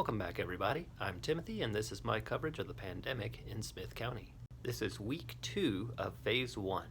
Welcome back, everybody. I'm Timothy, and this is my coverage of the pandemic in Smith County. This is week 2 of phase 1.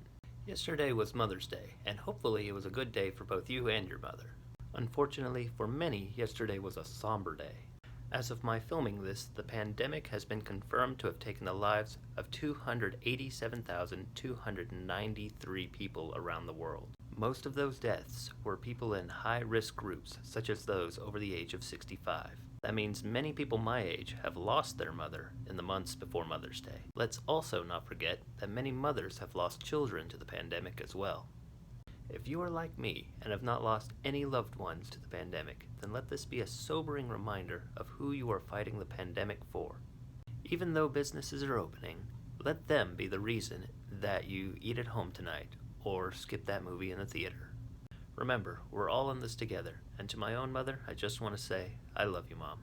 Yesterday was Mother's Day, and hopefully it was a good day for both you and your mother. Unfortunately, for many, yesterday was a somber day. As of my filming this, the pandemic has been confirmed to have taken the lives of 287,293 people around the world. Most of those deaths were people in high-risk groups, such as those over the age of 65. That means many people my age have lost their mother in the months before Mother's Day. Let's also not forget that many mothers have lost children to the pandemic as well. If you are like me and have not lost any loved ones to the pandemic, then let this be a sobering reminder of who you are fighting the pandemic for. Even though businesses are opening, let them be the reason that you eat at home tonight or skip that movie in the theater. Remember, we're all in this together, and to my own mother, I just want to say, I love you, Mom.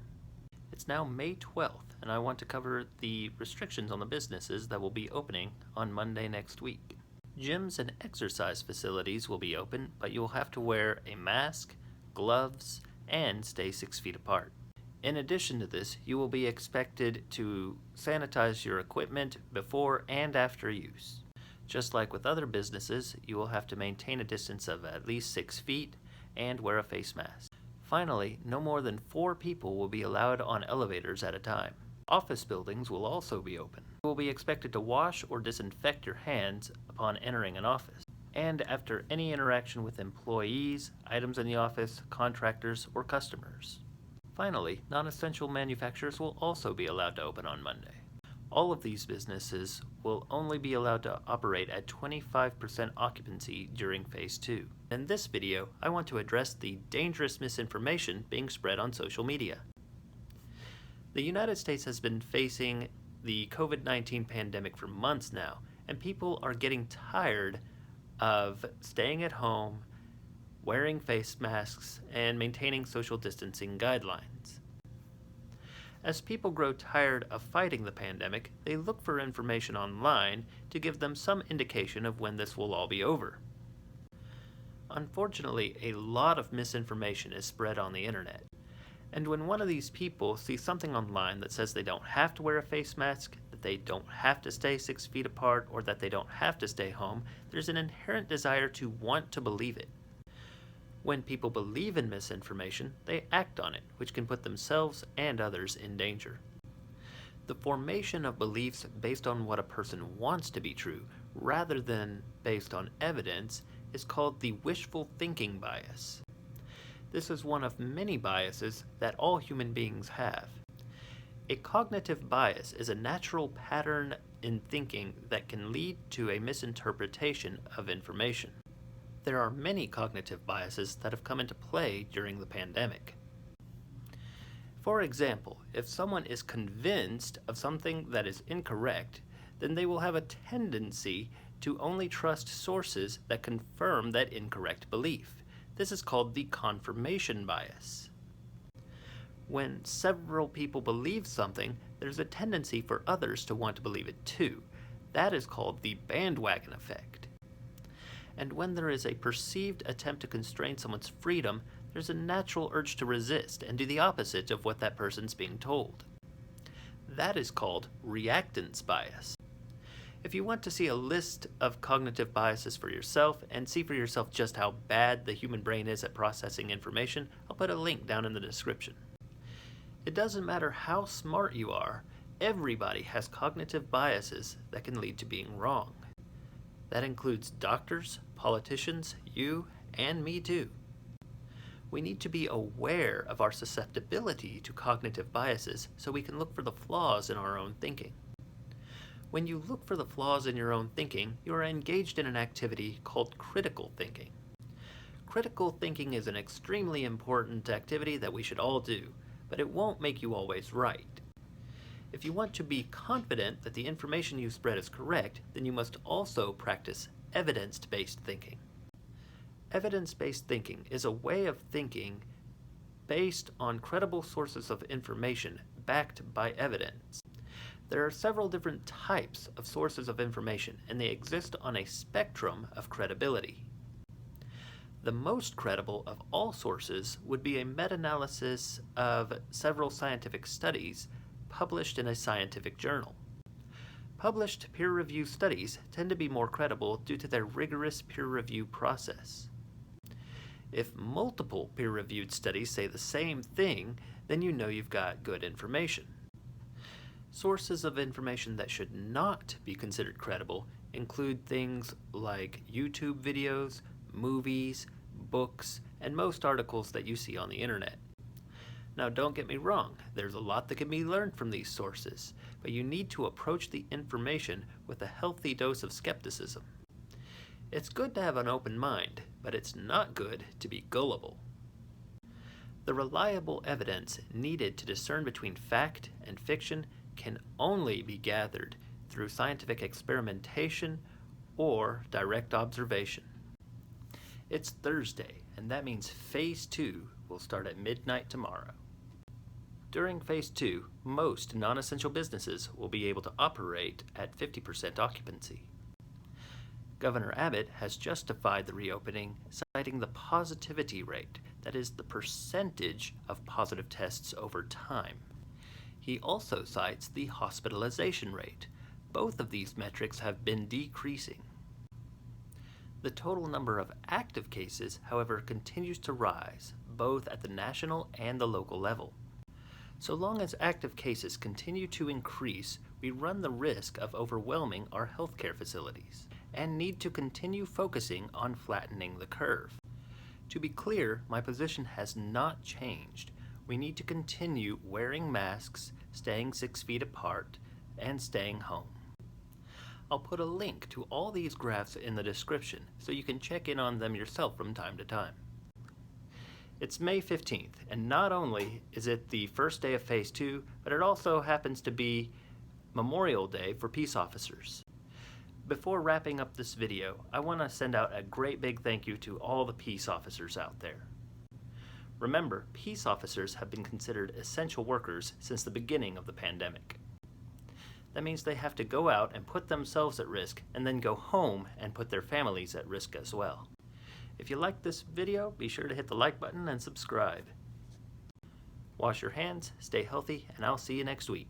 It's now May 12th, and I want to cover the restrictions on the businesses that will be opening on Monday next week. Gyms and exercise facilities will be open, but you'll have to wear a mask, gloves, and stay 6 feet apart. In addition to this, you will be expected to sanitize your equipment before and after use. Just like with other businesses, you will have to maintain a distance of at least 6 feet and wear a face mask. Finally, no more than 4 people will be allowed on elevators at a time. Office buildings will also be open. You will be expected to wash or disinfect your hands upon entering an office, and after any interaction with employees, items in the office, contractors, or customers. Finally, non-essential manufacturers will also be allowed to open on Monday. All of these businesses will only be allowed to operate at 25% occupancy during Phase 2. In this video, I want to address the dangerous misinformation being spread on social media. The United States has been facing the COVID-19 pandemic for months now, and people are getting tired of staying at home, wearing face masks, and maintaining social distancing guidelines. As people grow tired of fighting the pandemic, they look for information online to give them some indication of when this will all be over. Unfortunately, a lot of misinformation is spread on the internet. And when one of these people sees something online that says they don't have to wear a face mask, that they don't have to stay 6 feet apart, or that they don't have to stay home, there's an inherent desire to want to believe it. When people believe in misinformation, they act on it, which can put themselves and others in danger. The formation of beliefs based on what a person wants to be true, rather than based on evidence, is called the wishful thinking bias. This is one of many biases that all human beings have. A cognitive bias is a natural pattern in thinking that can lead to a misinterpretation of information. There are many cognitive biases that have come into play during the pandemic. For example, if someone is convinced of something that is incorrect, then they will have a tendency to only trust sources that confirm that incorrect belief. This is called the confirmation bias. When several people believe something, there's a tendency for others to want to believe it too. That is called the bandwagon effect. And when there is a perceived attempt to constrain someone's freedom, there's a natural urge to resist and do the opposite of what that person's being told. That is called reactance bias. If you want to see a list of cognitive biases for yourself and see for yourself just how bad the human brain is at processing information, I'll put a link down in the description. It doesn't matter how smart you are, everybody has cognitive biases that can lead to being wrong. That includes doctors, politicians, you, and me too. We need to be aware of our susceptibility to cognitive biases so we can look for the flaws in our own thinking. When you look for the flaws in your own thinking, you are engaged in an activity called critical thinking. Critical thinking is an extremely important activity that we should all do, but it won't make you always right. If you want to be confident that the information you spread is correct, then you must also practice evidence-based thinking. Evidence-based thinking is a way of thinking based on credible sources of information backed by evidence. There are several different types of sources of information, and they exist on a spectrum of credibility. The most credible of all sources would be a meta-analysis of several scientific studies published in a scientific journal. Published peer-reviewed studies tend to be more credible due to their rigorous peer review process. If multiple peer-reviewed studies say the same thing, then you know you've got good information. Sources of information that should not be considered credible include things like YouTube videos, movies, books, and most articles that you see on the internet. Now, don't get me wrong, there's a lot that can be learned from these sources, but you need to approach the information with a healthy dose of skepticism. It's good to have an open mind, but it's not good to be gullible. The reliable evidence needed to discern between fact and fiction can only be gathered through scientific experimentation or direct observation. It's Thursday, and that means Phase 2 will start at midnight tomorrow. During Phase 2, most non-essential businesses will be able to operate at 50% occupancy. Governor Abbott has justified the reopening, citing the positivity rate, that is, the percentage of positive tests over time. He also cites the hospitalization rate. Both of these metrics have been decreasing. The total number of active cases, however, continues to rise, both at the national and the local level. So long as active cases continue to increase, we run the risk of overwhelming our healthcare facilities and need to continue focusing on flattening the curve. To be clear, my position has not changed. We need to continue wearing masks, staying 6 feet apart, and staying home. I'll put a link to all these graphs in the description so you can check in on them yourself from time to time. It's May 15th, and not only is it the first day of Phase 2, but it also happens to be Memorial Day for peace officers. Before wrapping up this video, I want to send out a great big thank you to all the peace officers out there. Remember, peace officers have been considered essential workers since the beginning of the pandemic. That means they have to go out and put themselves at risk and then go home and put their families at risk as well. If you liked this video, be sure to hit the like button and subscribe. Wash your hands, stay healthy, and I'll see you next week.